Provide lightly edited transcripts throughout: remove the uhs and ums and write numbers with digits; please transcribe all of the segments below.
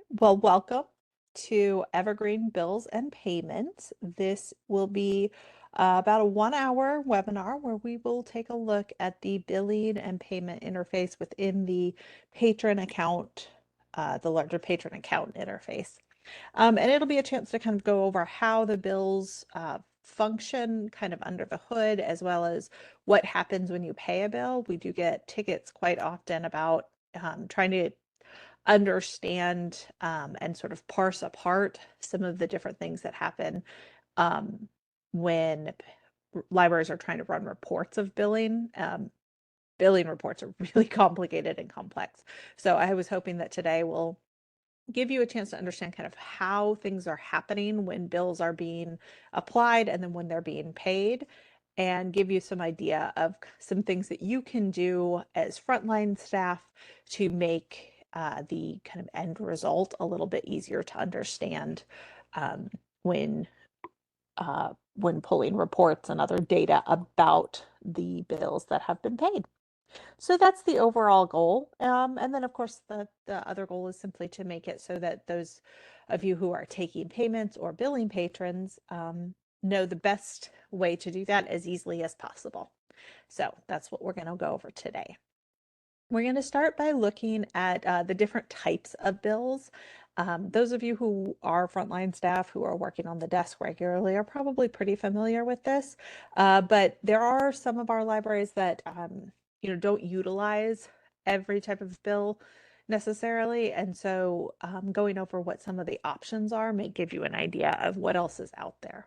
Well, welcome to Evergreen Bills and Payments. This will be about a 1 hour webinar where we will take a look at the billing and payment interface within the patron account, the larger patron account interface. And it'll be a chance to kind of go over how the bills function kind of under the hood, as well as what happens when you pay a bill. We do get tickets quite often about trying to understand and sort of parse apart some of the different things that happen um, when libraries are trying to run reports of billing. Billing reports are really complicated and complex. So I was hoping that today will give you a chance to understand kind of how things are happening when bills are being applied and then when they're being paid, and give you some idea of some things that you can do as frontline staff to make the kind of end result a little bit easier to understand um, when when pulling reports and other data about the bills that have been paid. So that's the overall goal. And then, of course, the other goal is simply to make it so that those of you who are taking payments or billing patrons know the best way to do that as easily as possible. So that's what we're going to go over today. We're going to start by looking at the different types of bills. Those of you who are frontline staff who are working on the desk regularly are probably pretty familiar with this, but there are some of our libraries that don't utilize every type of bill necessarily, and so going over what some of the options are may give you an idea of what else is out there.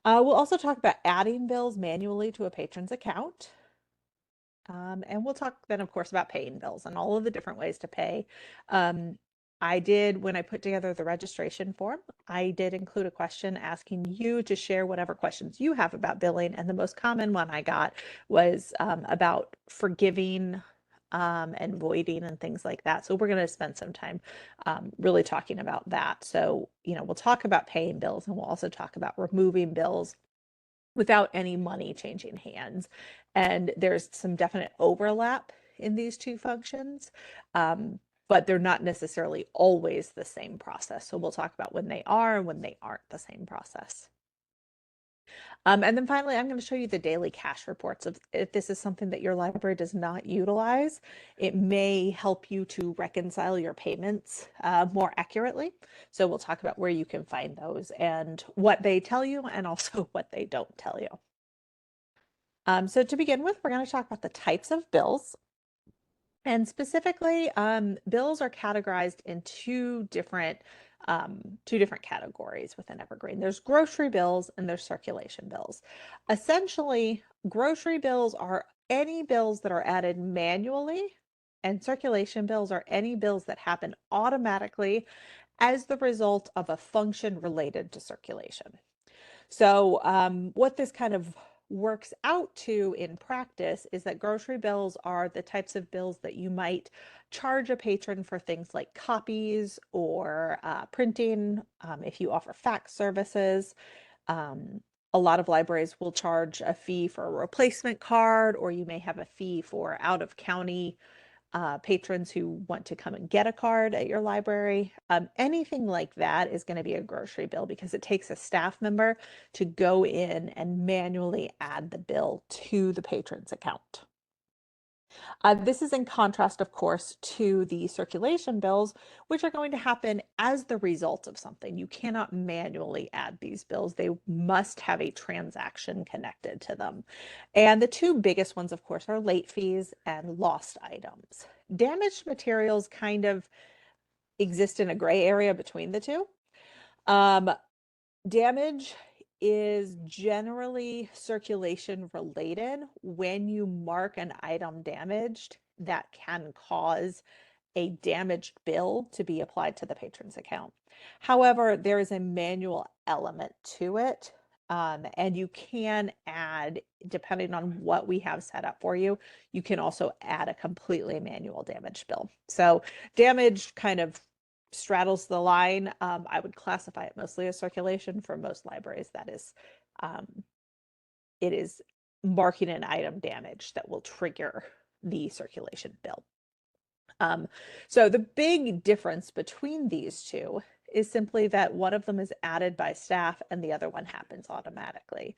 We'll also talk about adding bills manually to a patron's account. And we'll talk then, of course, about paying bills and all of the different ways to pay. I did, when I put together the registration form, I did include a question asking you to share whatever questions you have about billing. And the most common one I got was about forgiving and voiding and things like that. So we're going to spend some time really talking about that. So, we'll talk about paying bills, and we'll also talk about removing bills without any money changing hands. And there's some definite overlap in these two functions, but they're not necessarily always the same process. So we'll talk about when they are and when they aren't the same process. And then finally, I'm going to show you the daily cash reports. If this is something that your library does not utilize, it may help you to reconcile your payments more accurately. So we'll talk about where you can find those and what they tell you, and also what they don't tell you. So to begin with, we're going to talk about the types of bills. And specifically, bills are categorized in two different categories within Evergreen. There's grocery bills and there's circulation bills. Essentially, grocery bills are any bills that are added manually, and circulation bills are any bills that happen automatically as the result of a function related to circulation. So, what this kind of works out to in practice is that grocery bills are the types of bills that you might charge a patron for things like copies or printing, if you offer fax services. Um, a lot of libraries will charge a fee for a replacement card, or you may have a fee for out of county patrons who want to come and get a card at your library. Anything like that is going to be a grocery bill because it takes a staff member to go in and manually add the bill to the patron's account. This is in contrast, of course, to the circulation bills, which are going to happen as the result of something. You cannot manually add these bills. They must have a transaction connected to them. And the two biggest ones, of course, are late fees and lost items. Damaged materials kind of exist in a gray area between the two. Damage is generally circulation related. When you mark an item damaged, that can cause a damaged bill to be applied to the patron's account. However, there is a manual element to it. And you can add, depending on what we have set up for you, you can also add a completely manual damaged bill. So damage kind of straddles the line. I would classify it mostly as circulation for most libraries. That is, it is marking an item damaged that will trigger the circulation bill. Um, so the big difference between these two is simply that one of them is added by staff and the other one happens automatically.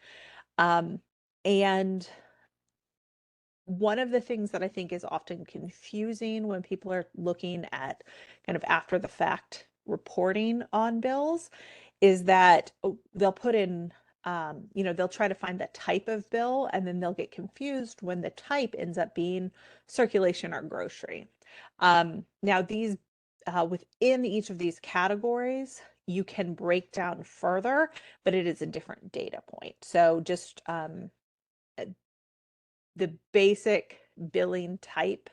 Um, and one of the things that I think is often confusing when people are looking at kind of after the fact reporting on bills is that they'll put in, they'll try to find the type of bill and then they'll get confused when the type ends up being circulation or grocery. Now, within each of these categories, you can break down further, but it is a different data point. So just the basic billing type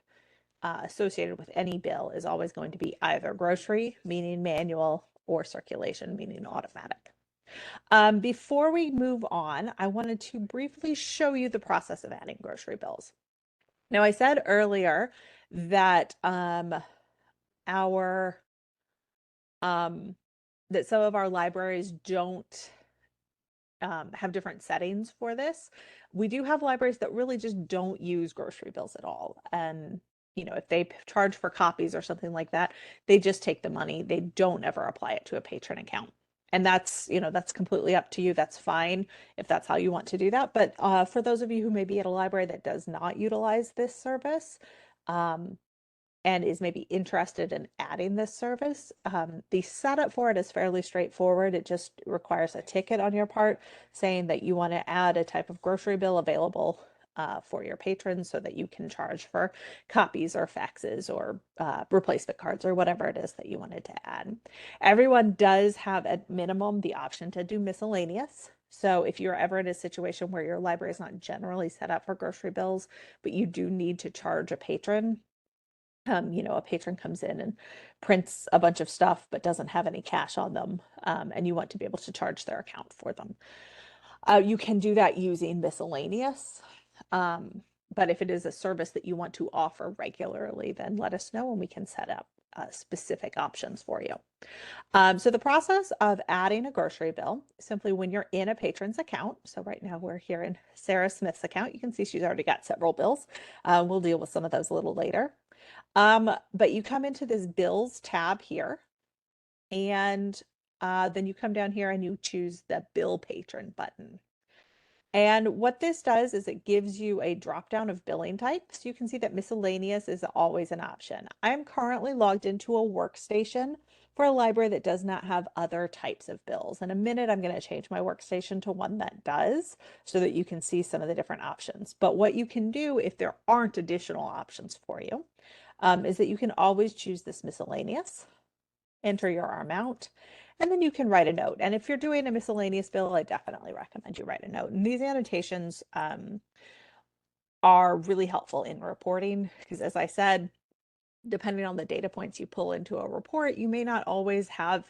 associated with any bill is always going to be either grocery, meaning manual, or circulation, meaning automatic. Before we move on, I wanted to briefly show you the process of adding grocery bills. Now, I said earlier that our that some of our libraries don't have different settings for this. We do have libraries that really just don't use grocery bills at all. And, if they charge for copies or something like that, they just take the money. They don't ever apply it to a patron account. And that's completely up to you. That's fine if that's how you want to do that. But for those of you who may be at a library that does not utilize this service, um, and is maybe interested in adding this service, the setup for it is fairly straightforward. It just requires a ticket on your part saying that you want to add a type of grocery bill available for your patrons so that you can charge for copies or faxes or replacement cards or whatever it is that you wanted to add. Everyone does have at minimum the option to do miscellaneous. So if you're ever in a situation where your library is not generally set up for grocery bills, but you do need to charge a patron, a patron comes in and prints a bunch of stuff but doesn't have any cash on them, and you want to be able to charge their account for them. You can do that using miscellaneous. But if it is a service that you want to offer regularly, then let us know and we can set up specific options for you. So the process of adding a grocery bill, simply when you're in a patron's account. So right now we're here in Sarah Smith's account. You can see she's already got several bills. We'll deal with some of those a little later. But you come into this bills tab here, and then you come down here and you choose the bill patron button. And what this does is it gives you a drop down of billing types. You can see that miscellaneous is always an option. I'm currently logged into a workstation for a library that does not have other types of bills. In a minute, I'm going to change my workstation to one that does so that you can see some of the different options. But what you can do if there aren't additional options for you is that you can always choose this miscellaneous, enter your amount, and then you can write a note. And if you're doing a miscellaneous bill, I definitely recommend you write a note. And these annotations are really helpful in reporting because, as I said, depending on the data points you pull into a report, you may not always have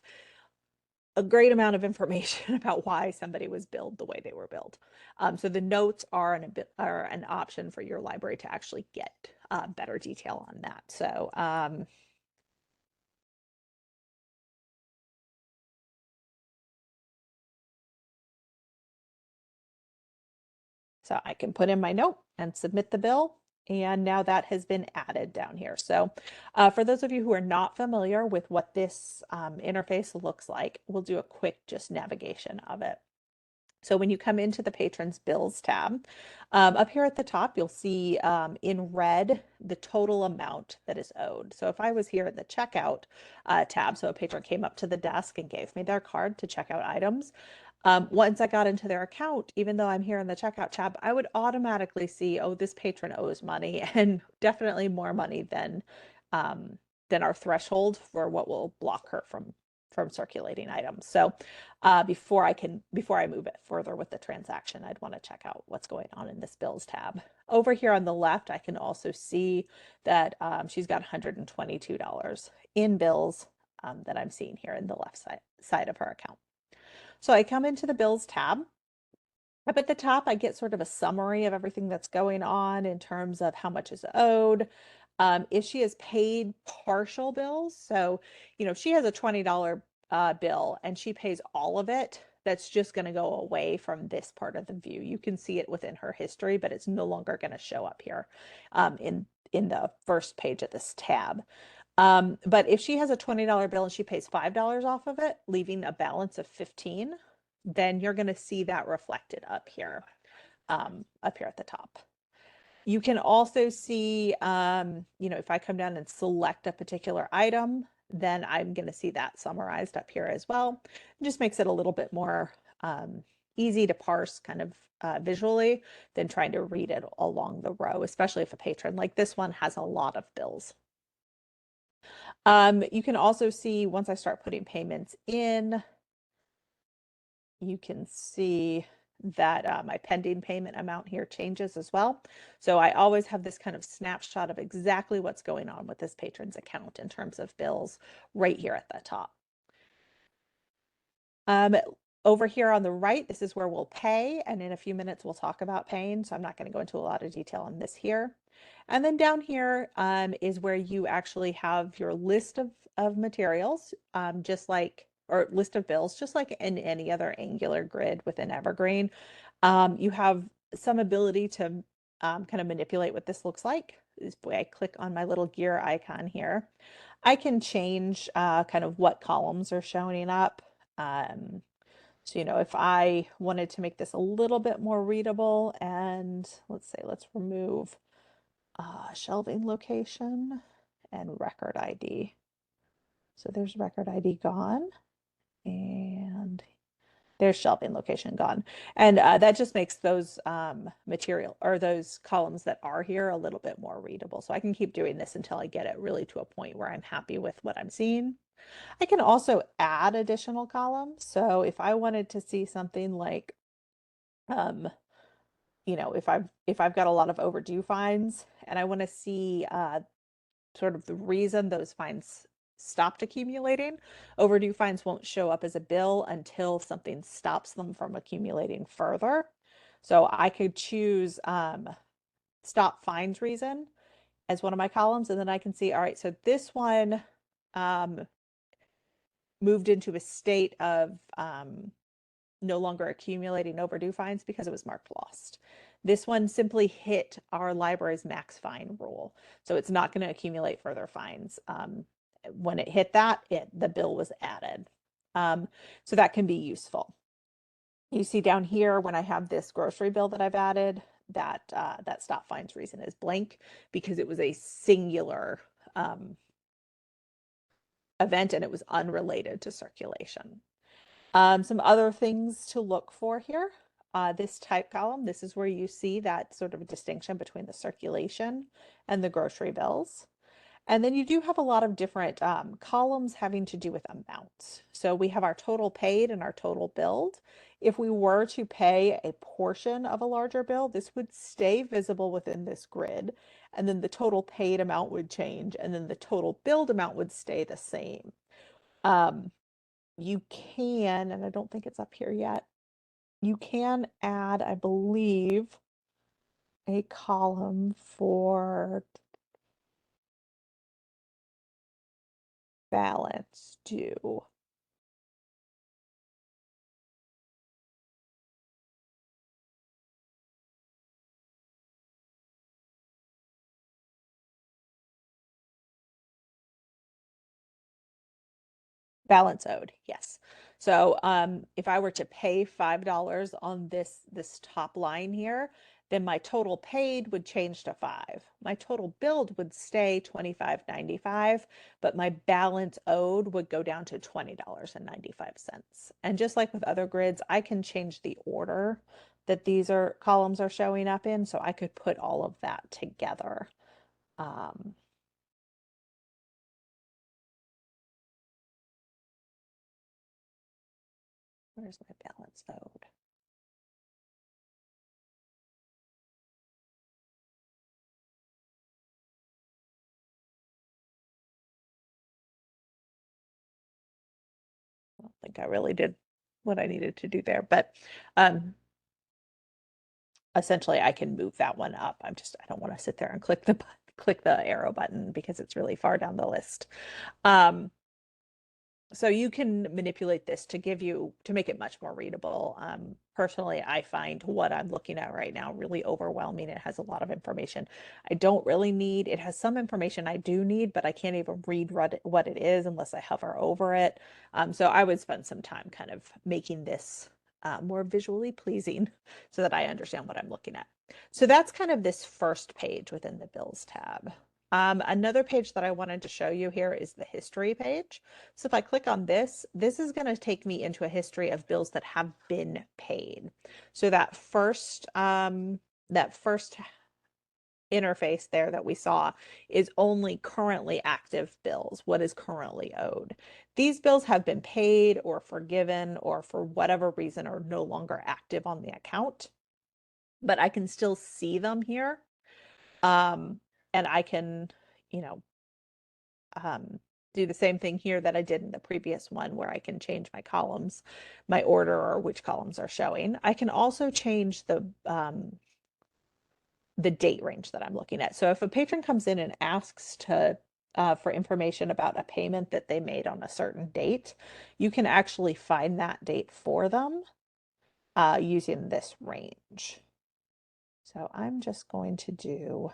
a great amount of information about why somebody was billed the way they were billed. So the notes are an option for your library to actually get better detail on that. So I can put in my note and submit the bill. And now that has been added down here. So for those of you who are not familiar with what this interface looks like, we'll do a quick just navigation of it. So when you come into the Patrons Bills tab, up here at the top, you'll see in red the total amount that is owed. So if I was here at the checkout tab, so a patron came up to the desk and gave me their card to check out items, once I got into their account, even though I'm here in the checkout tab, I would automatically see, oh, this patron owes money and definitely more money than our threshold for what will block her from circulating items. So before I move it further with the transaction, I'd want to check out what's going on in this bills tab. Over here on the left, I can also see that she's got $122 in bills that I'm seeing here in the left side of her account. So I come into the bills tab. Up at the top, I get sort of a summary of everything that's going on in terms of how much is owed. If she has paid partial bills, so if she has a $20 bill and she pays all of it, that's just going to go away from this part of the view. You can see it within her history, but it's no longer going to show up here in the first page of this tab. But if she has a $20 bill and she pays $5 off of it, leaving a balance of 15, then you're going to see that reflected up here at the top. You can also see, if I come down and select a particular item, then I'm going to see that summarized up here as well. It just makes it a little bit more easy to parse kind of visually than trying to read it along the row, especially if a patron like this one has a lot of bills. You can also see once I start putting payments in, you can see that my pending payment amount here changes as well. So I always have this kind of snapshot of exactly what's going on with this patron's account in terms of bills right here at the top. Over here on the right, this is where we'll pay, and in a few minutes we'll talk about paying, so I'm not going to go into a lot of detail on this here. And then down here is where you actually have your list of materials, or list of bills, just like in any other Angular grid within Evergreen. You have some ability to kind of manipulate what this looks like. This way I click on my little gear icon here. I can change kind of what columns are showing up. So, if I wanted to make this a little bit more readable, and let's remove shelving location and record ID. So there's record ID gone, and there's shelving location gone. And that just makes those material or those columns that are here a little bit more readable. So I can keep doing this until I get it really to a point where I'm happy with what I'm seeing. I can also add additional columns. So if I wanted to see something like, if I've got a lot of overdue fines and I want to see sort of the reason those fines stopped accumulating, overdue fines won't show up as a bill until something stops them from accumulating further. So I could choose stop fines reason as one of my columns, and then I can see, all right, so this one moved into a state of no longer accumulating overdue fines because it was marked lost. This one simply hit our library's max fine rule, so it's not going to accumulate further fines. When it hit that, the bill was added. So that can be useful. You see down here when I have this grocery bill that I've added, that stop fines reason is blank because it was a singular event and it was unrelated to circulation. Some other things to look for here. This type column, this is where you see that sort of a distinction between the circulation and the grocery bills. And then you do have a lot of different columns having to do with amounts. So we have our total paid and our total billed. If we were to pay a portion of a larger bill, this would stay visible within this grid. And then the total paid amount would change, and then the total billed amount would stay the same. You can, and I don't think it's up here yet, you can add, I believe, a column for balance due. Balance owed, yes. So if I were to pay $5 on this top line here, then my total paid would change to 5. My total billed would stay $25.95, but my balance owed would go down to $20.95. And just like with other grids, I can change the order that these columns are showing up in, so I could put all of that together. Where's my balance owed? I don't think I really did what I needed to do there, but essentially I can move that one up. I don't want to sit there and click the arrow button because it's really far down the list. So you can manipulate this to make it much more readable. Personally, I find what I'm looking at right now really overwhelming. It has a lot of information I don't really need. It has some information I do need, but I can't even read what it is unless I hover over it. So I would spend some time kind of making this more visually pleasing so that I understand what I'm looking at. So that's kind of this first page within the Bills tab. Another page that I wanted to show you here is the history page. So if I click on this, this is going to take me into a history of bills that have been paid. So that first interface there that we saw is only currently active bills, what is currently owed. These bills have been paid or forgiven or for whatever reason are no longer active on the account, but I can still see them here. And I can, you know, um, do the same thing here that I did in the previous one where I can change my columns, my order or which columns are showing. I can also change the date range that I'm looking at. So if a patron comes in and asks for information about a payment that they made on a certain date, you can actually find that date for them using this range. So I'm just going to do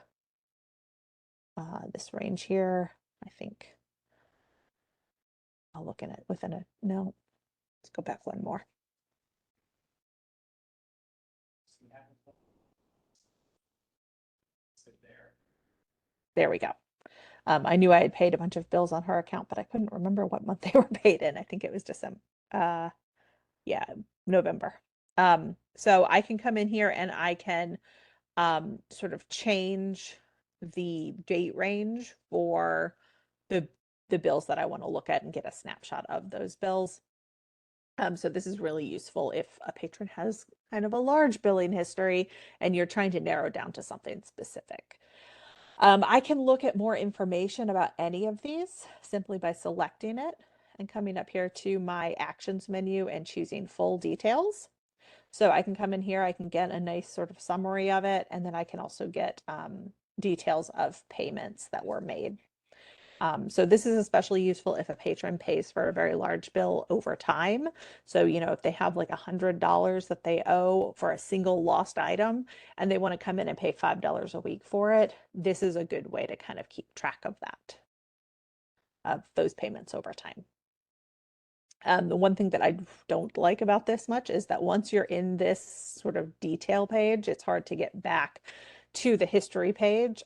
this range here. I think I'll look in it within a, no, let's go back one more. There we go. I knew I had paid a bunch of bills on her account, but I couldn't remember what month they were paid in. I think it was December. Yeah, November. So I can come in here and I can sort of change the date range for the the bills that I want to look at and get a snapshot of those bills. So this is really useful if a patron has kind of a large billing history and you're trying to narrow down to something specific. I can look at more information about any of these simply by selecting it and coming up here to my actions menu and choosing full details. So I can come in here, I can get a nice sort of summary of it, and then I can also get details of payments that were made. So this is especially useful if a patron pays for a very large bill over time. So, if they have like $100 that they owe for a single lost item and they want to come in and pay $5 a week for it, this is a good way to kind of keep track of that, of those payments over time. The one thing that I don't like about this much is that once you're in this sort of detail page, it's hard to get back to the history page.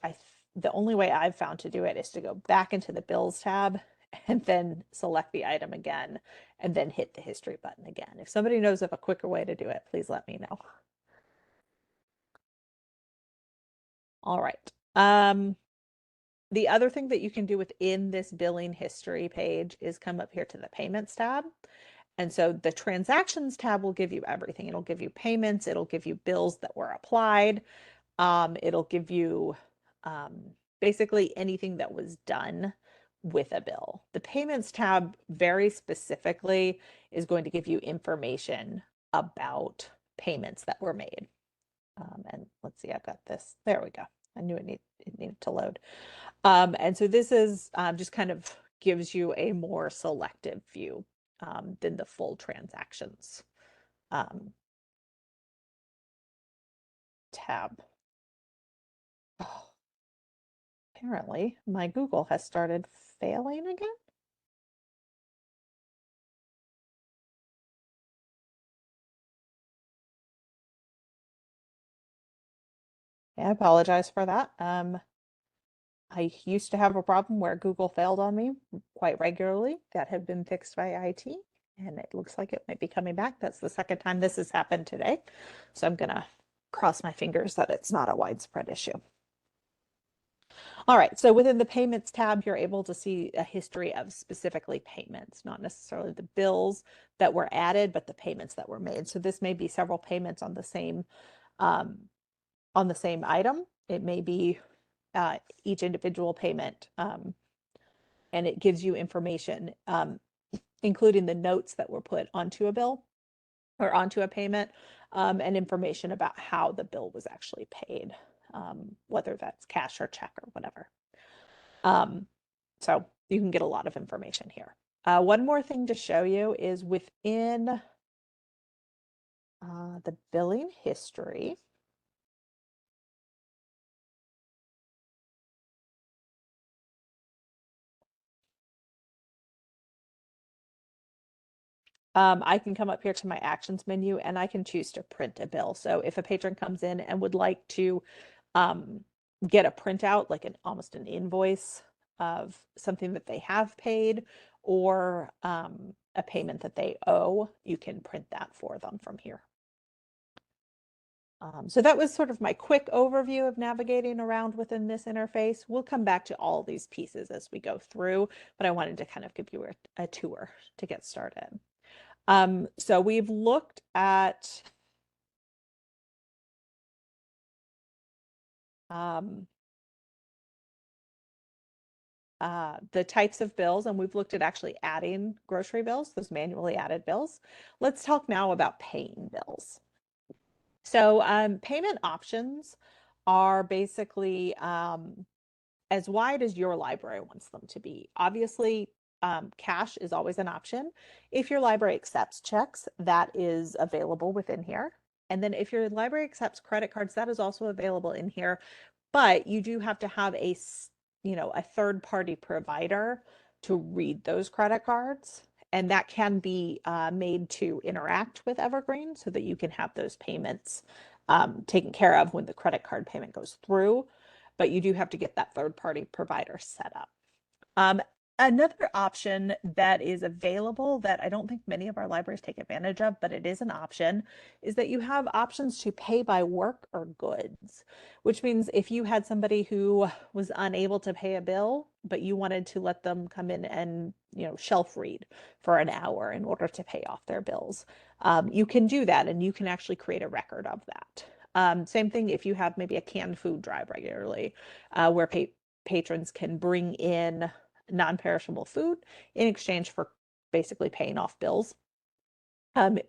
The only way I've found to do it is to go back into the bills tab and then select the item again and then hit the history button again. If somebody knows of a quicker way to do it, please let me know. All right. The other thing that you can do within this billing history page is come up here to the payments tab. And so the transactions tab will give you everything. It'll give you payments, it'll give you bills that were applied, it'll give you basically anything that was done with a bill. The payments tab very specifically is going to give you information about payments that were made. And let's see, I've got this. There we go. I knew it needed to load. And so this is just kind of gives you a more selective view than the full transactions tab. Oh, apparently, my Google has started failing again. I apologize for that. I used to have a problem where Google failed on me quite regularly. That had been fixed by IT, and it looks like it might be coming back. That's the second time this has happened today. So I'm gonna cross my fingers that it's not a widespread issue. All right, so within the payments tab, you're able to see a history of specifically payments, not necessarily the bills that were added, but the payments that were made. So this may be several payments um, on the same item. It may be each individual payment, and it gives you information, including the notes that were put onto a bill or onto a payment, and information about how the bill was actually paid, whether that's cash or check or whatever. So you can get a lot of information here. One more thing to show you is within the billing history. I can come up here to my actions menu and I can choose to print a bill. So if a patron comes in and would like to um, get a printout, like almost an invoice of something that they have paid or a payment that they owe, you can print that for them from here. So that was sort of my quick overview of navigating around within this interface. We'll come back to all these pieces as we go through, but I wanted to kind of give you a tour to get started. So we've looked at um, the types of bills, and we've looked at actually adding grocery bills, those manually added bills. Let's talk now about paying bills. So payment options are basically as wide as your library wants them to be. Obviously, cash is always an option. If your library accepts checks, that is available within here. And then if your library accepts credit cards, that is also available in here. But you do have to have a third party provider to read those credit cards. And that can be made to interact with Evergreen so that you can have those payments taken care of when the credit card payment goes through. But you do have to get that third party provider set up. Um, Another option that is available that I don't think many of our libraries take advantage of, but it is an option, is that you have options to pay by work or goods, which means if you had somebody who was unable to pay a bill, but you wanted to let them come in and, shelf read for an hour in order to pay off their bills, you can do that and you can actually create a record of that. Same thing if you have maybe a canned food drive regularly, where patrons can bring in non-perishable food in exchange for basically paying off bills.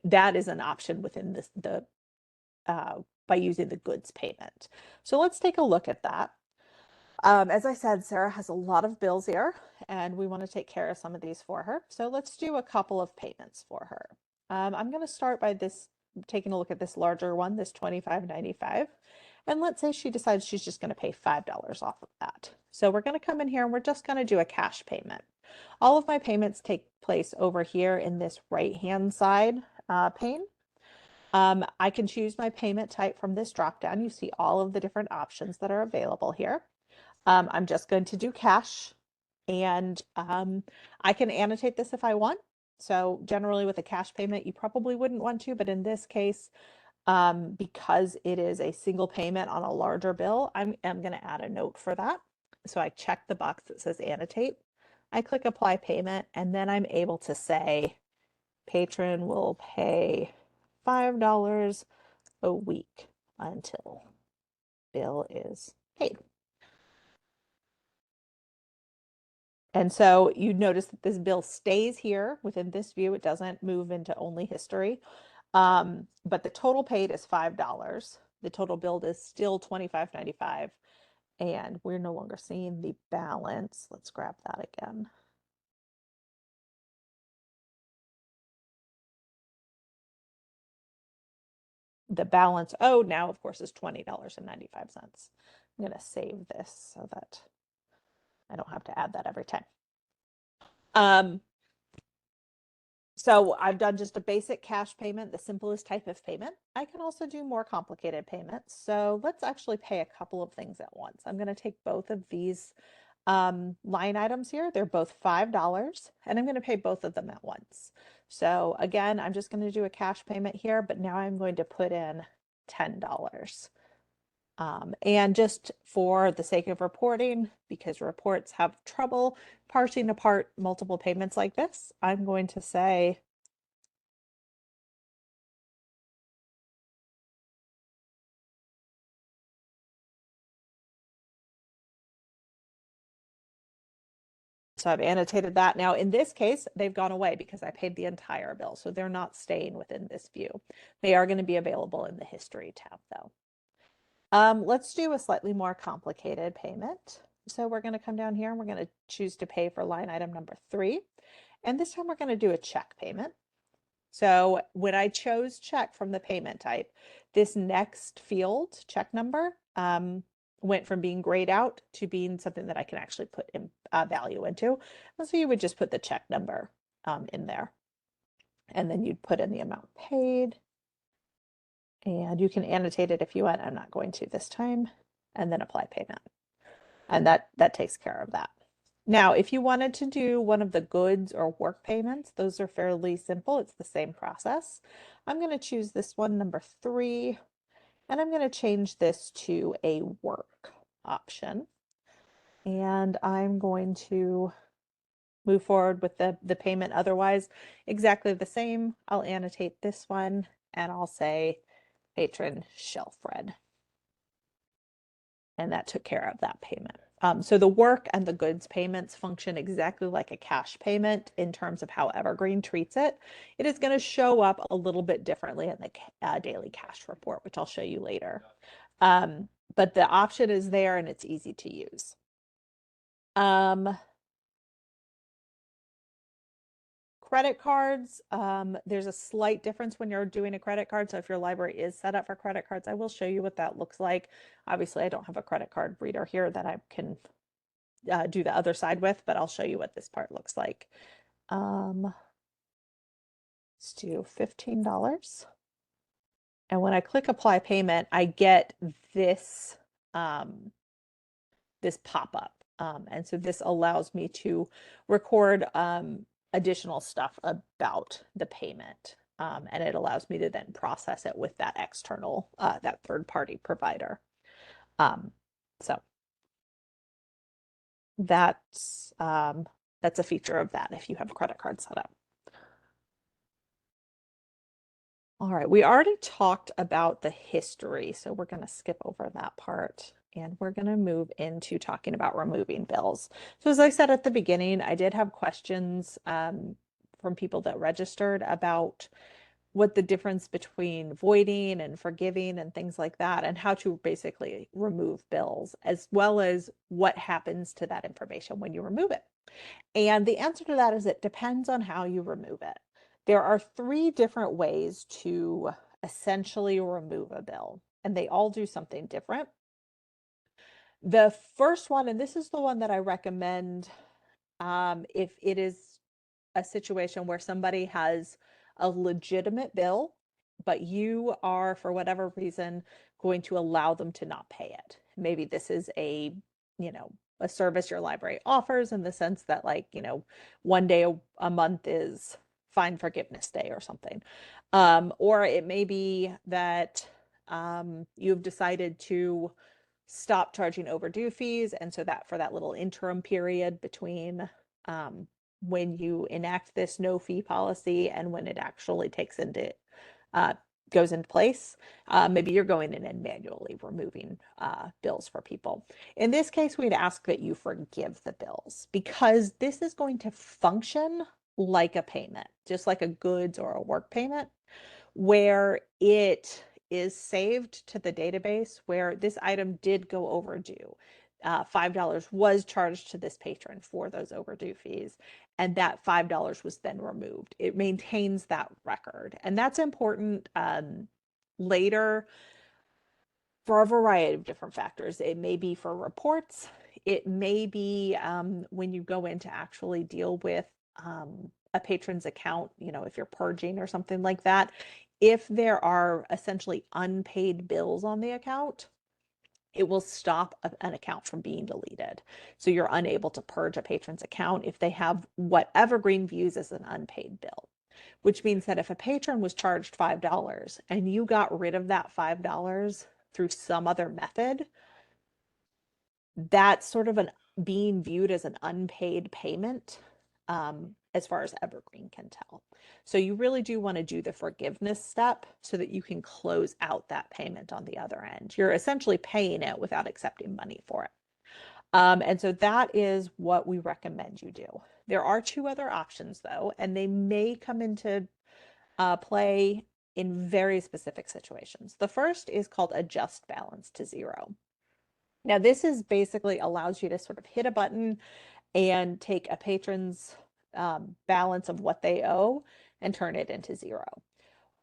That is an option within by using the goods payment. So let's take a look at that. As I said, Sarah has a lot of bills here, and we want to take care of some of these for her. So let's do a couple of payments for her. I'm going to start by taking a look at this larger one, this $25.95. And let's say she decides she's just going to pay $5 off of that. So we're going to come in here and we're just going to do a cash payment. All of my payments take place over here in this right-hand side pane. I can choose my payment type from this drop down. You see all of the different options that are available here. I'm just going to do cash, and I can annotate this if I want. So generally with a cash payment, you probably wouldn't want to, but in this case, because it is a single payment on a larger bill, I'm going to add a note for that. So I check the box that says annotate. I click apply payment, and then I'm able to say patron will pay $5 a week until bill is paid. And so you notice that this bill stays here within this view. It doesn't move into only history. But the total paid is $5. The total billed is still $25.95. And we're no longer seeing the balance. Let's grab that again. The balance owed now, of course, is $20.95. I'm going to save this so that I don't have to add that every time. So I've done just a basic cash payment, the simplest type of payment. I can also do more complicated payments. So let's actually pay a couple of things at once. I'm going to take both of these line items here. They're both $5, and I'm going to pay both of them at once. So again, I'm just going to do a cash payment here, but now I'm going to put in $10. And just for the sake of reporting, because reports have trouble parsing apart multiple payments like this, I'm going to say so I've annotated that. Now, in this case, they've gone away because I paid the entire bill. So they're not staying within this view. They are going to be available in the history tab, though. Let's do a slightly more complicated payment. So we're going to come down here and we're going to choose to pay for line item number 3. And this time we're going to do a check payment. So when I chose check from the payment type, this next field, check number, went from being grayed out to being something that I can actually put in value into. And so you would just put the check number in there. And then you'd put in the amount paid. And you can annotate it if you want. I'm not going to this time. And then apply payment. And that takes care of that. Now, if you wanted to do one of the goods or work payments, those are fairly simple. It's the same process. I'm going to choose this one, number 3, and I'm going to change this to a work option. And I'm going to move forward with the payment. Otherwise, exactly the same. I'll annotate this one and I'll say patron shelf read. And that took care of that payment. So the work and the goods payments function exactly like a cash payment in terms of how Evergreen treats it. It is going to show up a little bit differently in the daily cash report, which I'll show you later. But the option is there and it's easy to use. Credit cards, there's a slight difference when you're doing a credit card. So if your library is set up for credit cards, I will show you what that looks like. Obviously, I don't have a credit card reader here that I can do the other side with, but I'll show you what this part looks like. Let's do $15. And when I click apply payment, I get this, this pop-up. And so this allows me to record additional stuff about the payment. And it allows me to then process it with that external, that third-party provider. So that's a feature of that if you have a credit card set up. All right, we already talked about the history, so we're going to skip over that part and we're going to move into talking about removing bills. So as I said at the beginning, I did have questions from people that registered about what the difference between voiding and forgiving and things like that, and how to basically remove bills, as well as what happens to that information when you remove it. And the answer to that is it depends on how you remove it. There are 3 different ways to essentially remove a bill, and they all do something different. The first one, and this is the one that I recommend if it is a situation where somebody has a legitimate bill, but you are, for whatever reason, going to allow them to not pay it. Maybe this is a service your library offers in the sense that, like, one day a month is fine forgiveness day or something. Or it may be that you've decided to stop charging overdue fees. And so that for that little interim period between when you enact this no fee policy and when it actually goes into place, maybe you're going in and manually removing bills for people. In this case, we'd ask that you forgive the bills because this is going to function like a payment, just like a goods or a work payment, where it is saved to the database where this item did go overdue. $5 was charged to this patron for those overdue fees, and that $5 was then removed. It maintains that record, and that's important later for a variety of different factors. It may be for reports. It may be when you go in to actually deal with a patron's account, if you're purging or something like that. If there are essentially unpaid bills on the account, it will stop an account from being deleted. So you're unable to purge a patron's account if they have what Evergreen views as an unpaid bill, which means that if a patron was charged $5 and you got rid of that $5 through some other method, that's sort of being viewed as an unpaid payment, as far as Evergreen can tell. So you really do want to do the forgiveness step so that you can close out that payment on the other end. You're essentially paying it without accepting money for it. And so that is what we recommend you do. There are 2 other options though, and they may come into play in very specific situations. The first is called adjust balance to 0. Now, this is basically allows you to sort of hit a button and take a patron's balance of what they owe and turn it into zero.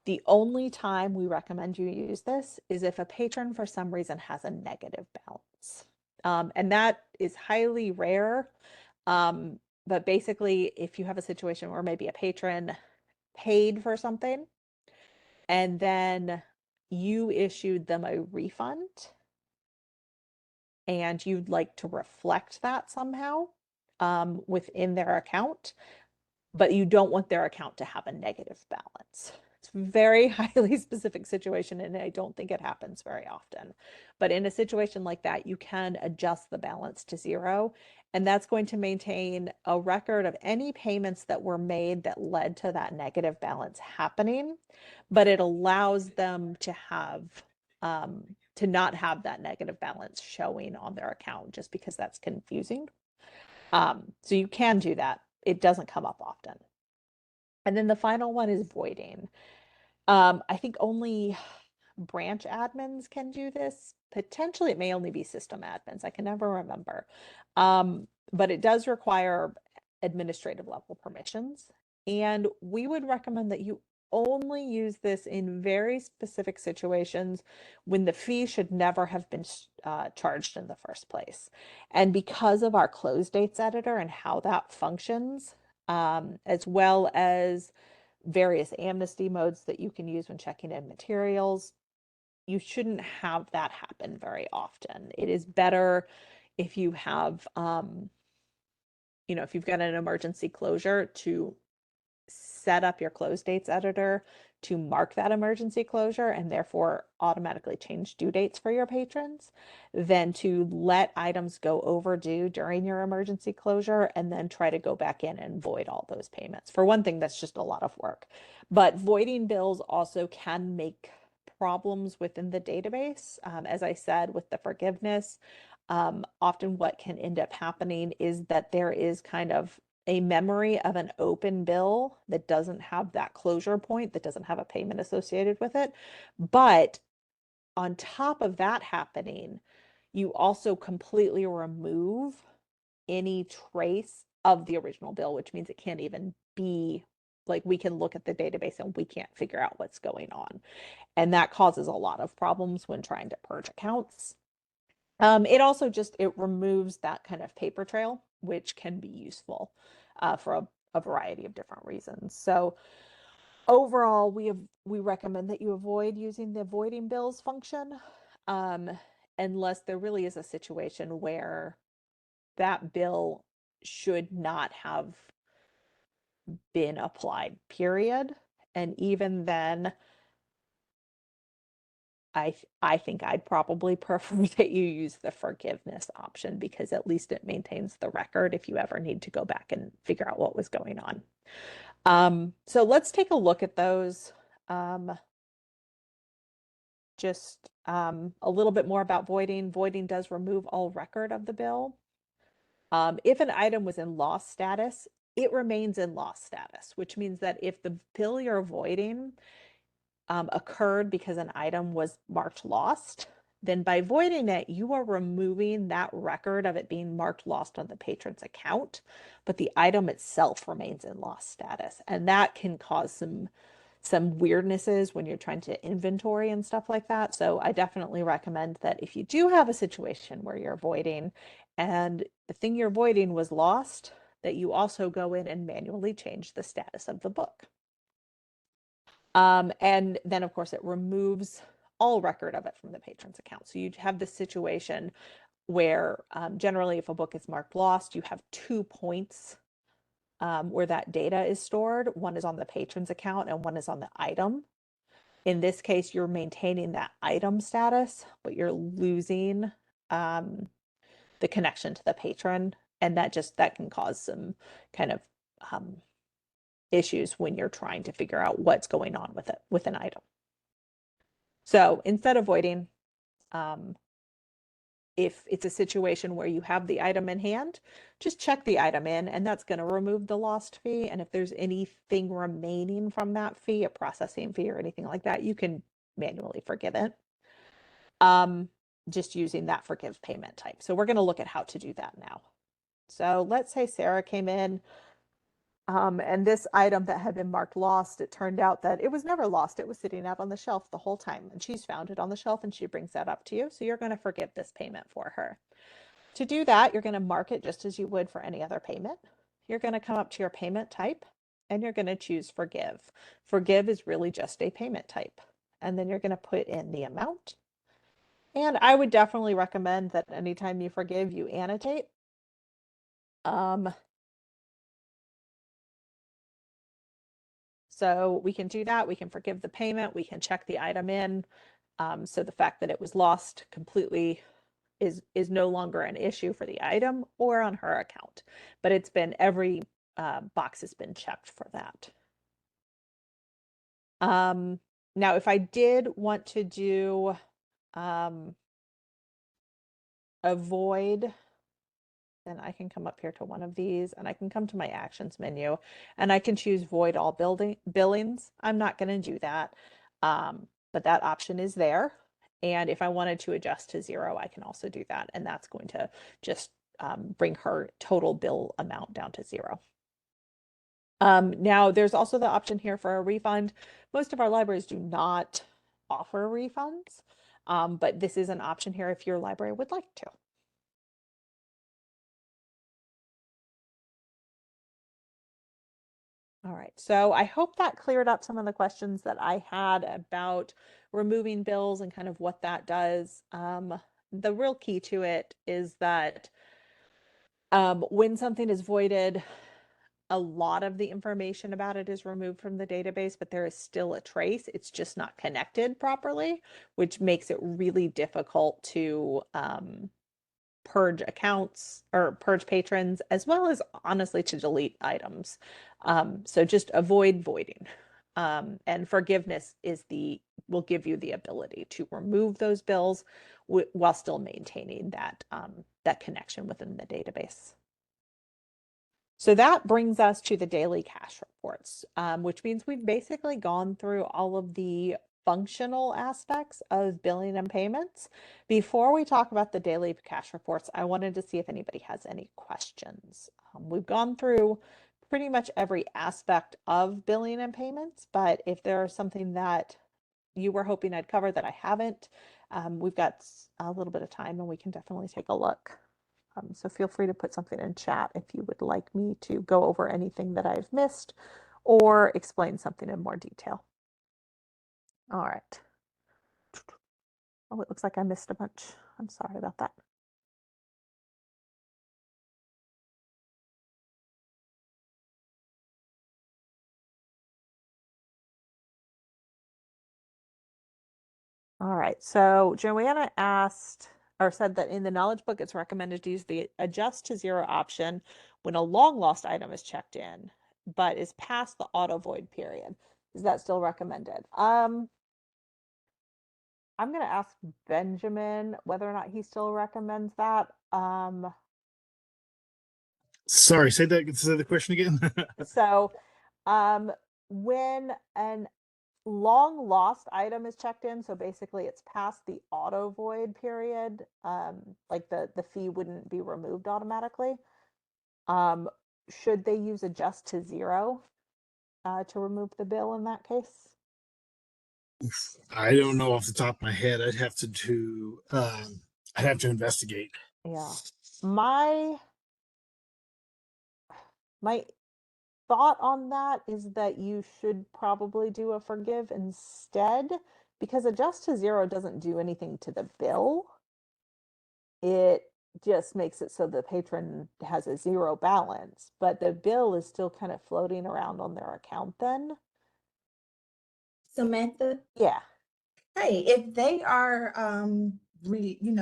The only time we recommend you use this is if a patron for some reason has a negative balance. And that is highly rare. But basically, if you have a situation where maybe a patron paid for something and then you issued them a refund and you'd like to reflect that somehow within their account, but you don't want their account to have a negative balance. It's a very highly specific situation, and I don't think it happens very often. But in a situation like that, you can adjust the balance to zero, and that's going to maintain a record of any payments that were made that led to that negative balance happening, but it allows them to not have that negative balance showing on their account just because that's confusing. So you can do that. It doesn't come up often. And then the final one is voiding. I think only branch admins can do this. Potentially, it may only be system admins. I can never remember. But it does require administrative level permissions. And we would recommend that you only use this in very specific situations when the fee should never have been charged in the first place. And because of our close dates editor and how that functions, as well as various amnesty modes that you can use when checking in materials, you shouldn't have that happen very often. It is better if you have, if you've got an emergency closure, to set up your close dates editor to mark that emergency closure and therefore automatically change due dates for your patrons than to let items go overdue during your emergency closure and then try to go back in and void all those payments. For one thing, that's just a lot of work. But voiding bills also can make problems within the database. As I said, with the forgiveness, often what can end up happening is that there is kind of a memory of an open bill that doesn't have that closure point, that doesn't have a payment associated with it. But on top of that happening, you also completely remove any trace of the original bill, which means it can't even be, like, we can look at the database and we can't figure out what's going on. And that causes a lot of problems when trying to purge accounts. It also it removes that kind of paper trail, which can be useful for a variety of different reasons. So overall, we recommend that you avoid using the avoiding bills function, um, unless there really is a situation where that bill should not have been applied, period. And even then, I think I'd probably prefer that you use the forgiveness option because at least it maintains the record if you ever need to go back and figure out what was going on. So let's take a look at those. Just a little bit more about voiding. Voiding does remove all record of the bill. If an item was in lost status, it remains in lost status, which means that if the bill you're voiding occurred because an item was marked lost, then by voiding it, you are removing that record of it being marked lost on the patron's account, but the item itself remains in lost status. And that can cause some weirdnesses when you're trying to inventory and stuff like that. So I definitely recommend that if you do have a situation where you're voiding and the thing you're voiding was lost, that you also go in and manually change the status of the book. And then, of course, it removes all record of it from the patron's account. So you'd have this situation where generally if a book is marked lost, you have 2 points where that data is stored. One is on the patron's account and one is on the item. In this case, you're maintaining that item status, but you're losing the connection to the patron. And that can cause some kind of issues when you're trying to figure out what's going on with it, with an item. So instead of voiding, if it's a situation where you have the item in hand, just check the item in, and that's going to remove the lost fee. And if there's anything remaining from that fee, a processing fee or anything like that, you can manually forgive it. just using that forgive payment type. So we're going to look at how to do that now. So let's say Sarah came in, and this item that had been marked lost, it turned out that it was never lost. It was sitting out on the shelf the whole time, and she's found it on the shelf and she brings that up to you. So you're going to forgive this payment for her. To do that, you're going to mark it just as you would for any other payment. You're going to come up to your payment type and you're going to choose forgive. Forgive is really just a payment type. And then you're going to put in the amount. And I would definitely recommend that anytime you forgive, you annotate. So we can do that. We can forgive the payment. We can check the item in. So the fact that it was lost completely is no longer an issue for the item or on her account, but it's been every box has been checked for that. Now, if I did want to do avoid, then I can come up here to one of these and I can come to my actions menu and I can choose void all billings. I'm not going to do that, but that option is there. And if I wanted to adjust to 0, I can also do that. And that's going to just bring her total bill amount down to 0. Now, there's also the option here for a refund. Most of our libraries do not offer refunds, but this is an option here if your library would like to. All right, so I hope that cleared up some of the questions that I had about removing bills and kind of what that does. The real key to it is that when something is voided, a lot of the information about it is removed from the database, but there is still a trace. It's just not connected properly, which makes it really difficult to purge accounts or purge patrons, as well as honestly to delete items. So just avoid voiding. And forgiveness will give you the ability to remove those bills while still maintaining that connection within the database. So that brings us to the daily cash reports, which means we've basically gone through all of the functional aspects of billing and payments. Before we talk about the daily cash reports, I wanted to see if anybody has any questions. We've gone through pretty much every aspect of billing and payments, but if there's something that you were hoping I'd cover that I haven't, we've got a little bit of time and we can definitely take a look. So feel free to put something in chat if you would like me to go over anything that I've missed or explain something in more detail. All right. Oh, it looks like I missed a bunch. I'm sorry about that. All right, so Joanna asked or said that in the knowledge book, it's recommended to use the adjust to 0 option when a long lost item is checked in, but is past the auto void period. Is that still recommended? I'm going to ask Benjamin whether or not he still recommends that. Sorry, say the question again. So, when an long lost item is checked in, so basically it's past the auto void period, like the fee wouldn't be removed automatically. Should they use adjust to 0 to remove the bill in that case? I don't know off the top of my head. I'd have to investigate. Yeah. My my thought on that is that you should probably do a forgive instead, because adjust to 0 doesn't do anything to the bill. It just makes it so the patron has a 0 balance, but the bill is still kind of floating around on their account then. Samantha, Yeah. hey, if they are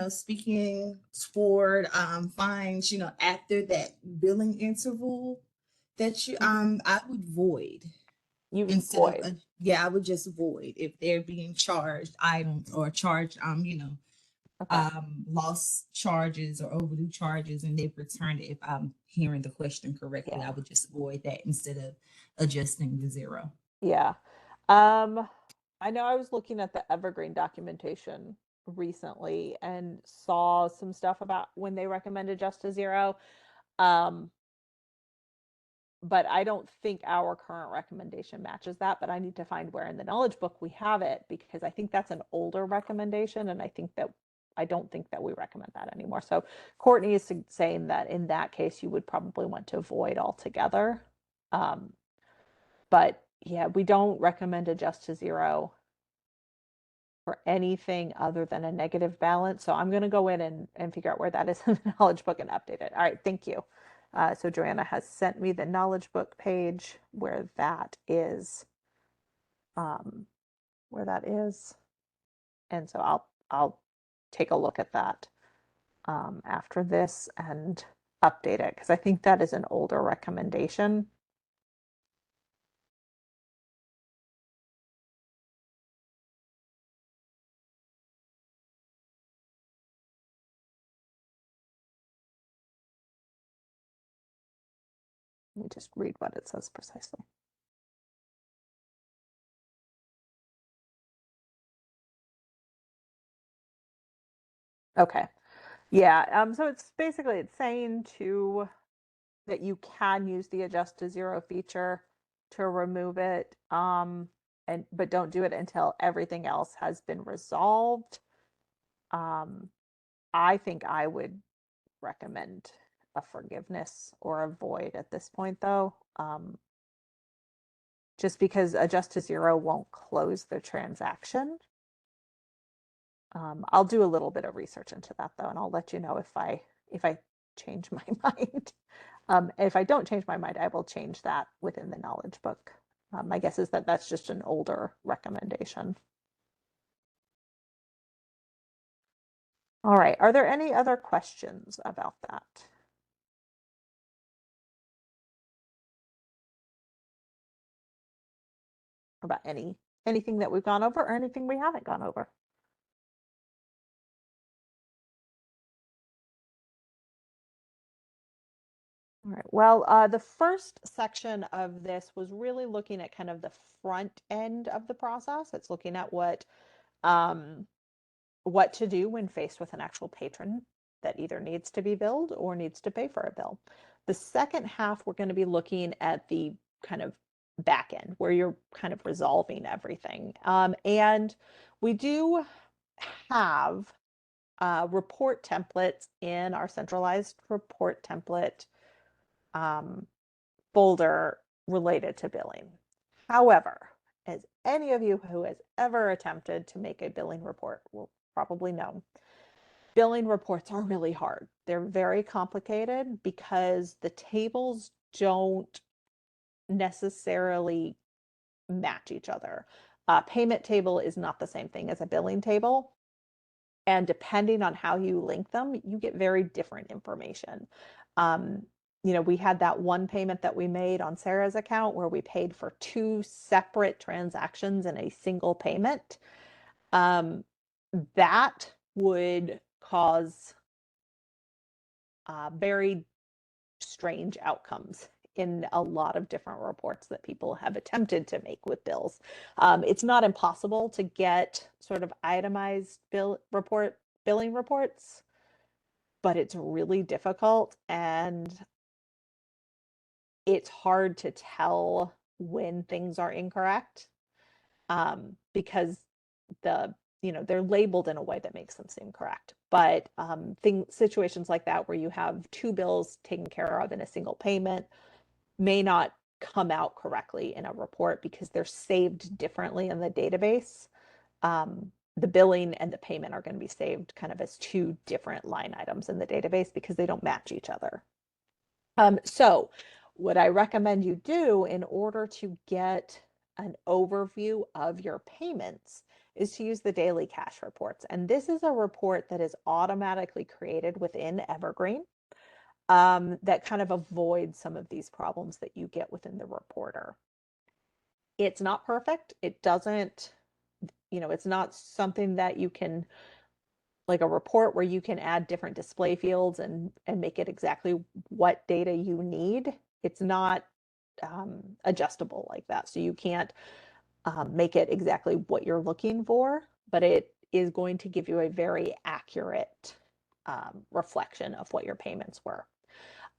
speaking toward fines, after that billing interval that I would void You would instead of void. I would just void if they're being charged items or charged Okay. lost charges or overdue charges and they've returned it. If I'm hearing the question correctly, I Yeah. would just void that instead of adjusting the 0. Yeah. I know I was looking at the Evergreen documentation recently and saw some stuff about when they recommend adjust to zero. But I don't think our current recommendation matches that, but I need to find where in the knowledge book we have it, because I think that's an older recommendation, and I don't think that we recommend that anymore. So Courtney is saying that in that case, you would probably want to avoid altogether. But yeah, we don't recommend adjust to zero for anything other than a negative balance. So I'm going to go in and figure out where that is in the knowledge book and update it. All right, thank you. So Joanna has sent me the knowledge book page where that is, and so I'll take a look at that after this and update it, because I think that is an older recommendation. Let me just read what it says precisely. Okay. Yeah, so it's saying that you can use the adjust to zero feature to remove it, but don't do it until everything else has been resolved. I think I would recommend a forgiveness or a void at this point, though, just because adjust to zero won't close the transaction. I'll do a little bit of research into that, though, and I'll let you know if I change my mind. If I don't change my mind, I will change that within the knowledge book. My guess is that that's just an older recommendation. All right. Are there any other questions about that? About anything that we've gone over or anything we haven't gone over? All right. Well, the first section of this was really looking at kind of the front end of the process. It's looking at what to do when faced with an actual patron that either needs to be billed or needs to pay for a bill. The second half, we're going to be looking at the kind of back end where you're kind of resolving everything. And we do have report templates in our centralized report template folder related to billing. However, as any of you who has ever attempted to make a billing report will probably know, billing reports are really hard. They're very complicated because the tables don't necessarily match each other. A payment table is not the same thing as a billing table. And depending on how you link them, you get very different information. We had that one payment that we made on Sarah's account where we paid for two separate transactions in a single payment. That would cause very strange outcomes in a lot of different reports that people have attempted to make with bills. It's not impossible to get sort of itemized billing reports, but it's really difficult, and it's hard to tell when things are incorrect, because they're labeled in a way that makes them seem correct. But situations like that where you have two bills taken care of in a single payment may not come out correctly in a report because they're saved differently in the database. The billing and the payment are going to be saved kind of as two different line items in the database because they don't match each other. So what I recommend you do in order to get an overview of your payments is to use the daily cash reports. And this is a report that is automatically created within Evergreen, that kind of avoids some of these problems that you get within the reporter. It's not perfect. It doesn't, it's not something that you can, like a report where you can add different display fields and make it exactly what data you need. It's not adjustable like that. So you can't make it exactly what you're looking for, but it is going to give you a very accurate reflection of what your payments were.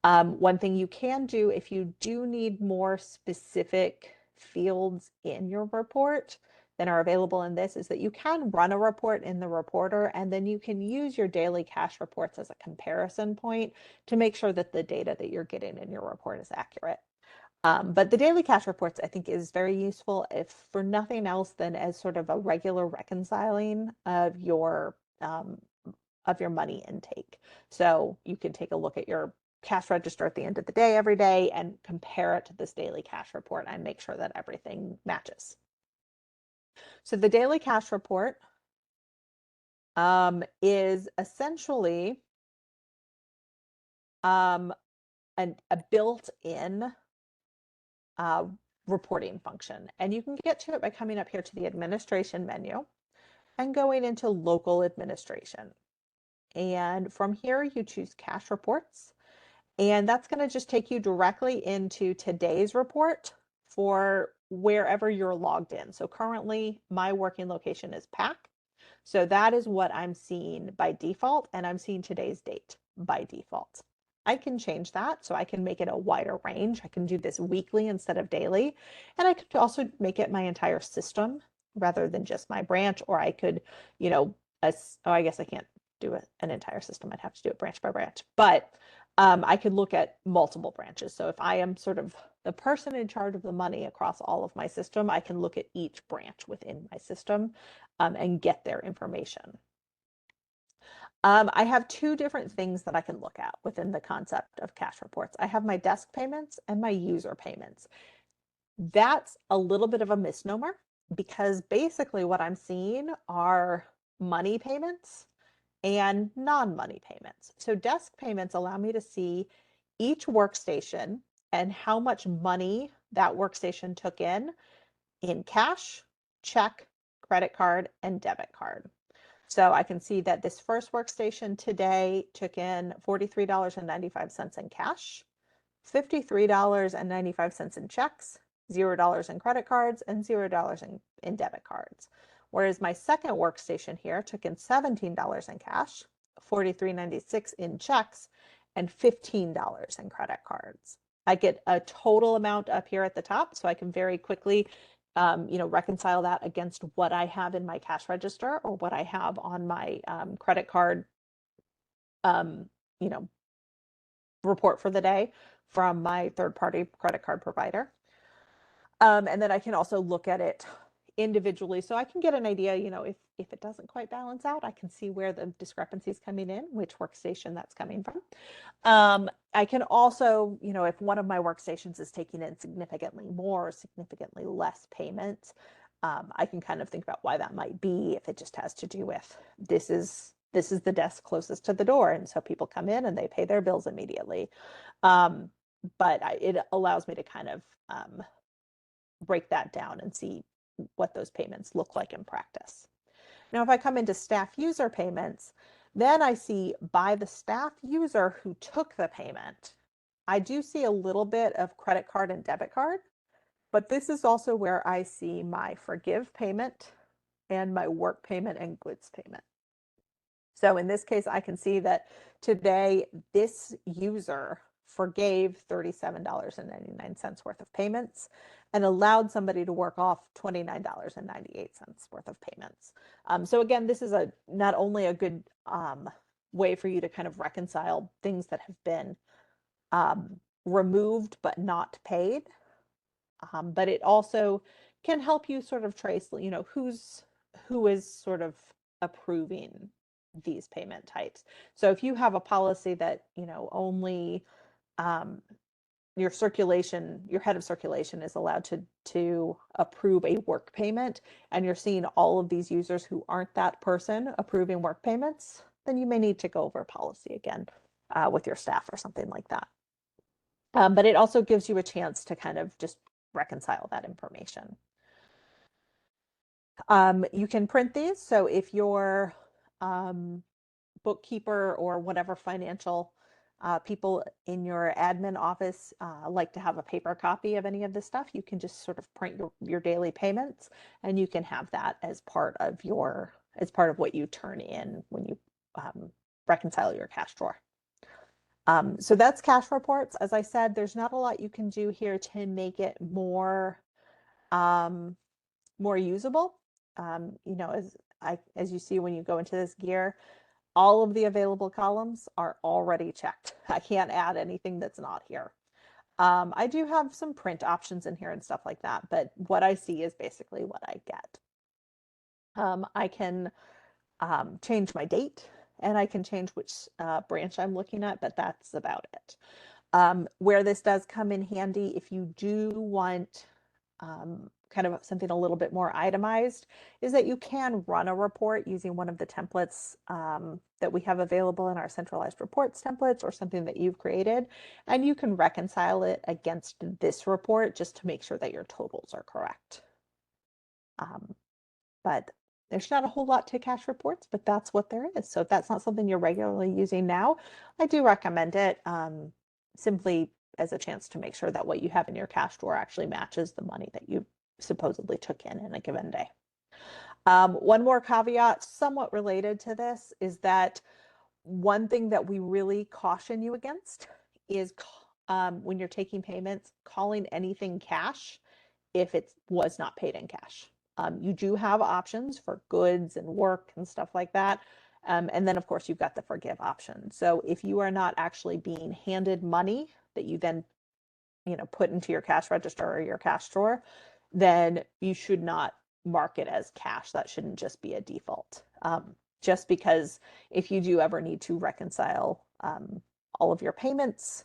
One thing you can do if you do need more specific fields in your report than are available in this is that you can run a report in the reporter, and then you can use your daily cash reports as a comparison point to make sure that the data that you're getting in your report is accurate. But the daily cash reports, I think, is very useful if for nothing else than as sort of a regular reconciling of your money intake. So you can take a look at your cash register at the end of the day every day and compare it to this daily cash report and make sure that everything matches. So the daily cash report is essentially a built-in reporting function. And you can get to it by coming up here to the administration menu and going into local administration. And from here, you choose cash reports. And that's going to just take you directly into today's report for wherever you're logged in. So currently, my working location is PAC. So that is what I'm seeing by default, and I'm seeing today's date by default. I can change that, so I can make it a wider range. I can do this weekly instead of daily, and I could also make it my entire system rather than just my branch, or I could, I guess I can't do an entire system. I'd have to do it branch by branch, but I could look at multiple branches. So if I am sort of the person in charge of the money across all of my system, I can look at each branch within my system and get their information. I have two different things that I can look at within the concept of cash reports. I have my desk payments and my user payments. That's a little bit of a misnomer because basically what I'm seeing are money payments and non-money payments. So desk payments allow me to see each workstation and how much money that workstation took in cash, check, credit card, and debit card. So I can see that this first workstation today took in $43.95 in cash, $53.95 in checks, $0 in credit cards, and $0 in debit cards. Whereas my second workstation here took in $17 in cash, $43.96 in checks, and $15 in credit cards. I get a total amount up here at the top, so I can very quickly reconcile that against what I have in my cash register or what I have on my credit card, report for the day from my third-party credit card provider. And then I can also look at it individually. So I can get an idea, if it doesn't quite balance out, I can see where the discrepancy is coming in, which workstation that's coming from. I can also, if one of my workstations is taking in significantly more or significantly less payments, I can kind of think about why that might be, if it just has to do with this is the desk closest to the door. And so people come in and they pay their bills immediately. But it allows me to kind of break that down and see what those payments look like in practice. Now, if I come into staff user payments, then I see by the staff user who took the payment. I do see a little bit of credit card and debit card, but this is also where I see my forgive payment and my work payment and goods payment. So in this case, I can see that today this user forgave $37.99 worth of payments and allowed somebody to work off $29.98 worth of payments. So again, this is not only a good way for you to kind of reconcile things that have been removed but not paid, but it also can help you sort of trace, who is sort of approving these payment types. So if you have a policy that, only your head of circulation is allowed to approve a work payment, and you're seeing all of these users who aren't that person approving work payments, then you may need to go over policy again with your staff or something like that. But it also gives you a chance to kind of just reconcile that information. You can print these. So if your bookkeeper or whatever financial people in your admin office like to have a paper copy of any of this stuff, you can just sort of print your daily payments, and you can have that as part of your It's part of what you turn in when you reconcile your cash drawer. So that's cash reports. As I said, there's not a lot you can do here to make it more more usable. You know, as you see when you go into this gear, all of the available columns are already checked. I can't add anything that's not here. I do have some print options in here and stuff like that, but what I see is basically what I get. I can change my date, and I can change which branch I'm looking at, but that's about it. Where this does come in handy, if you do want kind of something a little bit more itemized, is that you can run a report using one of the templates that we have available in our centralized reports templates, or something that you've created, and you can reconcile it against this report just to make sure that your totals are correct. But there's not a whole lot to cash reports, but that's what there is. So if that's not something you're regularly using now, I do recommend it, simply as a chance to make sure that what you have in your cash drawer actually matches the money that you supposedly took in a given day. One more caveat, somewhat related to this, is that one thing that we really caution you against is when you're taking payments, calling anything cash if it was not paid in cash. You do have options for goods and work and stuff like that. And then, of course, you've got the forgive option. So if you are not actually being handed money that you then, you know, put into your cash register or your cash drawer, then you should not mark it as cash. That shouldn't just be a default. Just because if you do ever need to reconcile all of your payments,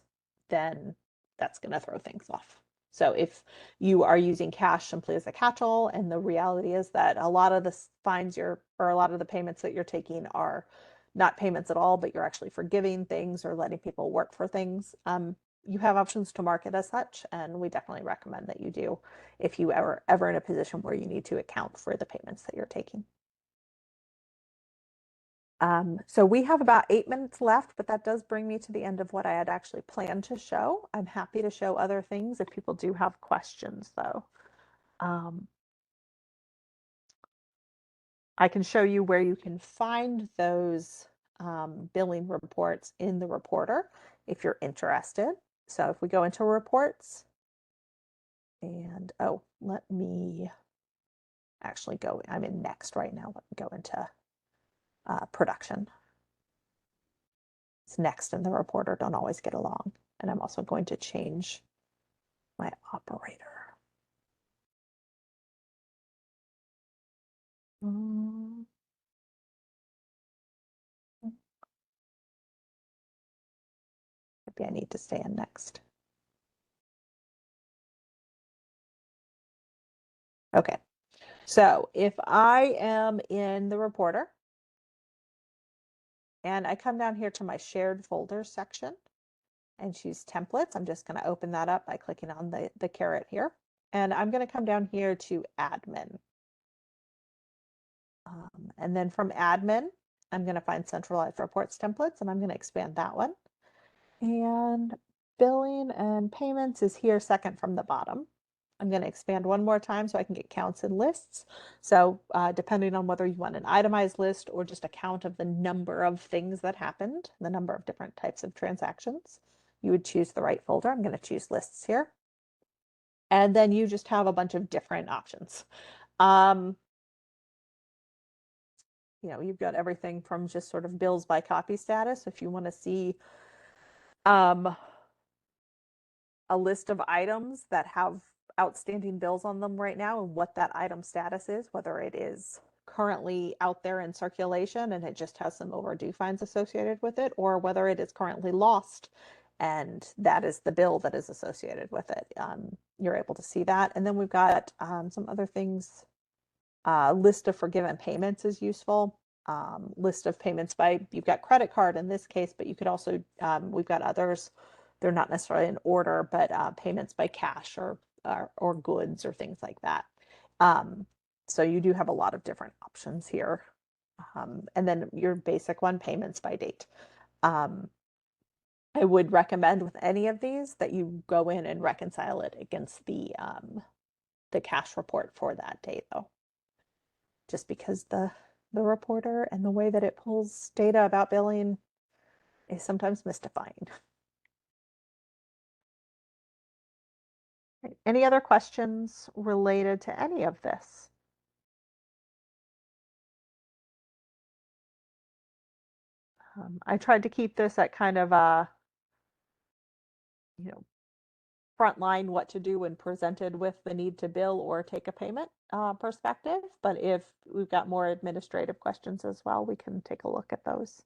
then that's going to throw things off. So if you are using cash simply as a catch-all, and the reality is that a lot of the fines or a lot of the payments that you're taking are not payments at all, but you're actually forgiving things or letting people work for things, you have options to mark it as such, and we definitely recommend that you do if you ever in a position where you need to account for the payments that you're taking. So we have about 8 minutes left, but that does bring me to the end of what I had actually planned to show. I'm happy to show other things if people do have questions, though. I can show you where you can find those billing reports in the reporter if you're interested. So if we go into reports, and oh, let me actually go, I'm in next right now. Let me go into production. It's next and the reporter don't always get along. And I'm also going to change my operator. Maybe I need to stay in next. Okay, so if I am in the reporter and I come down here to my shared folders section and choose templates, I'm just going to open that up by clicking on the caret here. And I'm going to come down here to admin. And then from admin, I'm going to find centralized reports templates, and I'm going to expand that one. And billing and payments is here second from the bottom. I'm going to expand one more time so I can get counts and lists. So depending on whether you want an itemized list or just a count of the number of things that happened, the number of different types of transactions, you would choose the right folder. I'm going to choose lists here. And then you just have a bunch of different options. You know, you've got everything from just sort of bills by copy status. If you want to see a list of items that have outstanding bills on them right now and what that item status is, whether it is currently out there in circulation and it just has some overdue fines associated with it, or whether it is currently lost and that is the bill that is associated with it. You're able to see that. And then we've got some other things. List of forgiven payments is useful. List of payments by, you've got credit card in this case, but you could also, we've got others. They're not necessarily in order, but payments by cash or goods or things like that. So you do have a lot of different options here. And then your basic one, payments by date. I would recommend with any of these that you go in and reconcile it against the cash report for that date, though. Just because the the reporter and the way that it pulls data about billing is sometimes mystifying. Right. Any other questions related to any of this? I tried to keep this at kind of a, you know, frontline what to do when presented with the need to bill or take a payment perspective. But if we've got more administrative questions as well, we can take a look at those.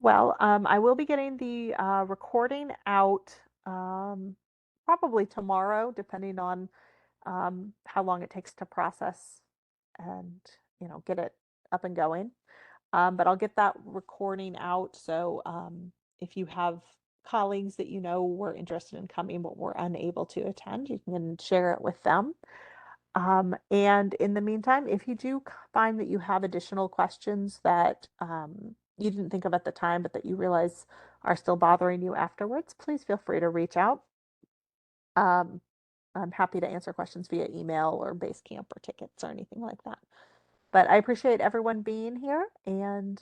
Well, I will be getting the recording out probably tomorrow, depending on how long it takes to process and get it up and going. But I'll get that recording out. So if you have colleagues that were interested in coming but were unable to attend, you can share it with them. And in the meantime, if you do find that you have additional questions that you didn't think of at the time, but that you realize are still bothering you afterwards, please feel free to reach out. I'm happy to answer questions via email or Basecamp or tickets or anything like that. But I appreciate everyone being here and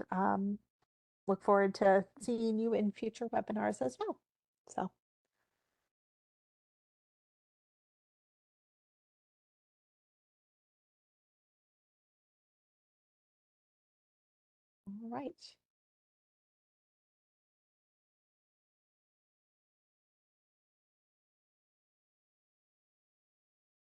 look forward to seeing you in future webinars as well. So. All right.